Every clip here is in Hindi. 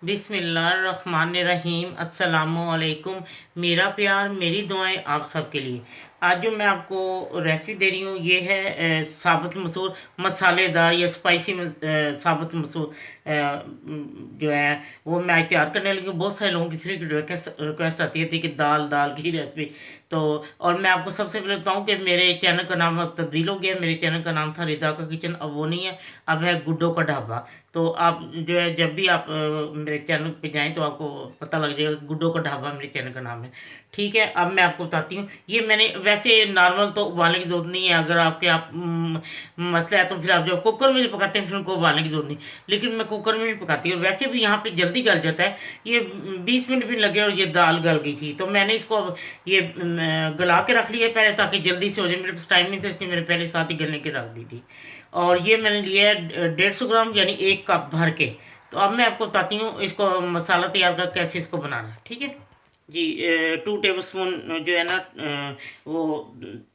बिस्मिल्लाहिर्रहमानिर्रहीम अस्सलामुअलैकुम। मेरा प्यार मेरी दुआएं आप सबके लिए। आज जो मैं आपको रेसिपी दे रही हूँ ये है साबुत मसूर मसालेदार या स्पाइसी साबुत मसूर जो है वो मैं आज तैयार करने लगी हूँ। बहुत सारे लोगों की फिर रिक्वेस्ट आती है थी कि दाल दाल की रेसिपी। तो और मैं आपको सबसे पहले बताऊँ कि मेरे चैनल का नाम अब तब्दील हो गया। मेरे चैनल का नाम था रिदा का किचन, अब वो नहीं है, अब है गुड्डो का ढाबा। तो आप जो है जब भी आप मेरे चैनल पे जाएं तो आपको पता लग जाएगा गुड्डो का ढाबा मेरे चैनल का नाम है। ठीक है, अब मैं आपको बताती हूँ। ये मैंने वैसे नॉर्मल तो उबालने की ज़रूरत नहीं है, अगर आपके आप मसला है तो फिर आप जब कुकर में जो पकाते हैं फिर उनको उबालने की ज़रूरत नहीं। लेकिन मैं कुकर में भी पकाती हूँ, वैसे भी यहाँ पे जल्दी गल जाता है। ये 20 मिनट भी लगे और ये दाल गल गई थी, तो मैंने इसको अब ये गला के रख लिया है पहले ताकि जल्दी से हो जाए। मेरे पास टाइम नहीं था इसलिए मैंने पहले साथ ही गलने के रख दी थी। और ये मैंने लिया है 150 ग्राम यानी 1 कप भर के। तो अब मैं आपको बताती हूँ इसको मसाला तैयार कर कैसे इसको बनाना है। ठीक है जी। 2 टेबल स्पून जो है ना वो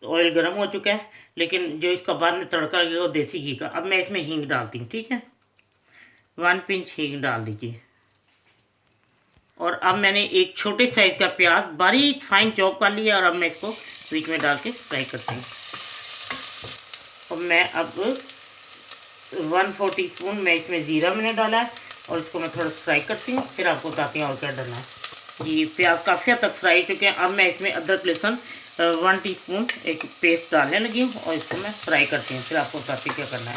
ऑयल गर्म हो चुका है, लेकिन जो इसका बाद में तड़का लगेगा वो देसी घी का। अब मैं इसमें हींग डालती हूँ। ठीक है, 1 पिंच हींग डाल दीजिए। और अब मैंने एक छोटे साइज का प्याज बारीक फाइन चॉप कर लिया और अब मैं इसको बीच में डाल के फ्राई करती हूँ। और मैं अब 1/4 टीस्पून मैं इसमें ज़ीरा मैंने डाला है और इसको मैं थोड़ा फ्राई करती हूँ, फिर आपको बताती हूँ और क्या डालना है। जी, प्याज काफ़ी हद तक फ्राई चुके हैं। अब मैं इसमें अदरक लहसुन 1 टीस्पून एक पेस्ट डालने लगी हूँ और इसको मैं फ्राई करती हूँ, फिर आपको बताती हूँ क्या करना है।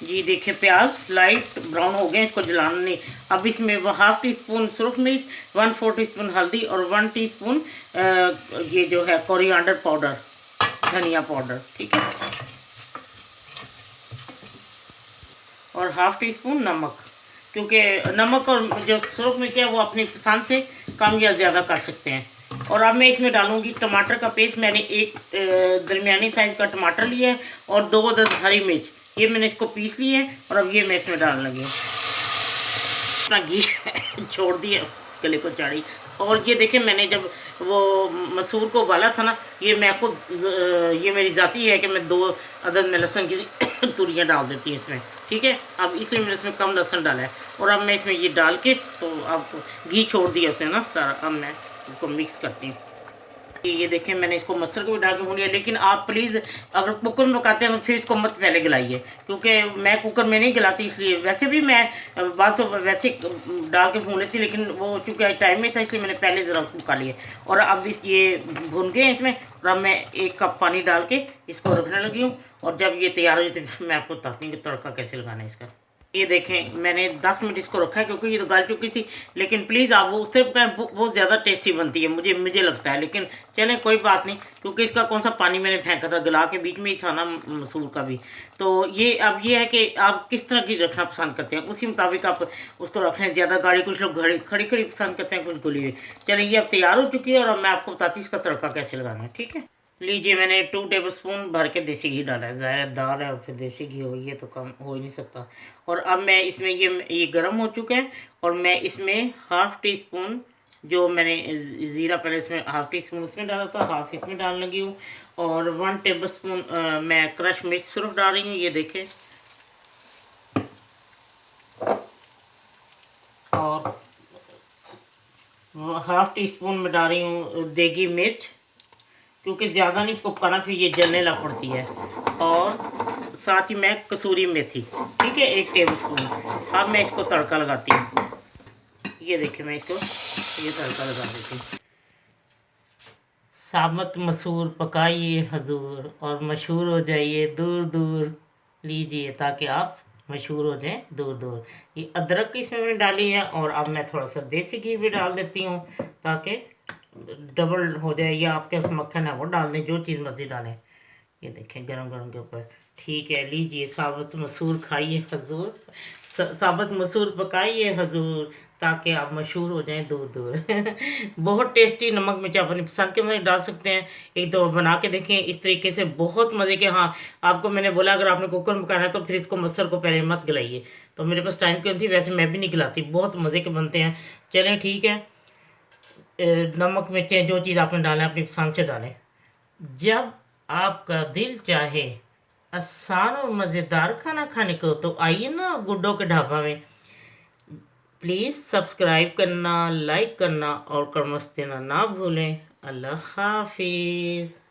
जी देखिए, प्याज लाइट ब्राउन हो गए, इसको जलाना नहीं। अब इसमें 1/2 टीस्पून सुरख मिर्च, 1/4 टीस्पून हल्दी और 1 टीस्पून ये जो है कोरिएंडर पाउडर, धनिया पाउडर। ठीक है, और 1/2 टीस्पून नमक, क्योंकि नमक और जो सुरख मिर्च है वो अपनी पसंद से कम या ज़्यादा कर सकते हैं। और अब मैं इसमें डालूंगी टमाटर का पेस्ट। मैंने एक दरमियानी साइज़ का टमाटर लिया है और 2 हरी मिर्च, ये मैंने इसको पीस लिया है और अब ये मैं इसमें डालने लगी हूँ। अपना घी छोड़ दिया, गले को चाड़ी। और ये देखें, मैंने जब वो मसूर को उबाला था ना, ये मैं खुद ये मेरी ज़ाती है कि मैं 2 अदद में लहसुन की तुरियाँ डाल देती हूँ इसमें। ठीक है, अब इसलिए मैंने इसमें कम लहसुन डाला है। और अब मैं इसमें ये डाल के तो अब घी छोड़ दिया उसने ना सारा। अब मैं इसको मिक्स करती हूँ। ये देखें, मैंने इसको मस्टर्ड को भी डाल के भून लिया। लेकिन आप प्लीज़ अगर कुकर में पकाते हैं तो फिर इसको मत पहले गलाइए, क्योंकि मैं कुकर में नहीं गलाती इसलिए। वैसे भी मैं बात तो वैसे डाल के भून लेती, लेकिन वो चूँकि टाइम में था इसलिए मैंने पहले ज़रा पका लिए। और अब इस ये भून गए इसमें, और अब मैं 1 कप पानी डाल के इसको रखने लगी हूँ। और जब ये तैयार हो जाए तो मैं आपको बताती हूँ कि तड़का कैसे लगाना है इसका। ये देखें, मैंने 10 मिनट इसको रखा है क्योंकि ये तो गल चुकी थी। लेकिन प्लीज़ आप वो उससे पकाएं, बहुत ज़्यादा टेस्टी बनती है, मुझे मुझे लगता है। लेकिन चलें कोई बात नहीं, क्योंकि इसका कौन सा पानी मैंने फेंका था, गला के बीच में ही था ना मसूर का भी। तो ये अब ये है कि आप किस तरह की रखना पसंद करते हैं, उसी मुताबिक आप उसको रखें। ज़्यादा गाढ़ी कुछ लोग खड़ी खड़ी खड़ी पसंद करते हैं, कुछ गुली हुई। चलिए, ये अब तैयार हो चुकी है और अब मैं आपको बताती हूँ इसका तड़का कैसे लगाना है। ठीक है, लीजिए, मैंने 2 टेबल स्पून भर के देसी घी डाला है। ज़ाहिर है दाल है और फिर देसी घी हो, ये तो कम हो ही नहीं सकता। और अब मैं इसमें ये गर्म हो चुका है और मैं इसमें 1/2 टीस्पून जो मैंने ज़ीरा पहले इसमें 1/2 टीस्पून उसमें डाला था, हाफ इसमें डालने लगी हूँ। और 1 टेबल स्पून मैं क्रश मिर्च सिर्फ डाल रही हूँ, ये देखें। और 1/2 टीस्पून में डाल रही हूँ देगी मिर्च, क्योंकि ज़्यादा नहीं इसको पकाना, फिर ये जलने लग पड़ती है। और साथ ही मैं कसूरी मेथी, ठीक है, 1 टेबल स्पून। अब मैं इसको तड़का लगाती हूँ। ये देखिए, मैं इसको ये तड़का लगा देती हूँ। साबुत मसूर पकाइए हजूर और मशहूर हो जाइए दूर दूर, लीजिए ताकि आप मशहूर हो जाएं दूर दूर। ये अदरक इसमें मैंने डाली है और अब मैं थोड़ा सा देसी घी भी डाल देती हूँ ताकि डबल हो जाए, या आपके पास मक्खन है वो डाल दें, जो चीज़ मर्जी डालें। ये देखें गरम गरम के ऊपर। ठीक है, लीजिए साबुत मसूर खाइए हजूर, साबुत मसूर पकाइए हजूर ताकि आप मशहूर हो जाएं दूर दूर। बहुत टेस्टी, नमक मिर्च अपनी पसंद के में डाल सकते हैं। एक दो बना के देखें इस तरीके से, बहुत मज़े के। हाँ, आपको मैंने बोला अगर आपने कुकर में पकाना है तो फिर इसको मसल को पहले मत गलाइए। तो मेरे पास टाइम क्यों थी, वैसे मैं भी नहीं गलाती, बहुत मज़े के बनते हैं। चलें ठीक है, नमक मिर्चें जो चीज़ आपने डालें अपनी पसंद से डालें। जब आपका दिल चाहे आसान और मज़ेदार खाना खाने को, तो आइए ना गुड्डो के ढाबा में। प्लीज़ सब्सक्राइब करना, लाइक करना और कमेंट्स देना ना भूलें। अल्लाह हाफिज़।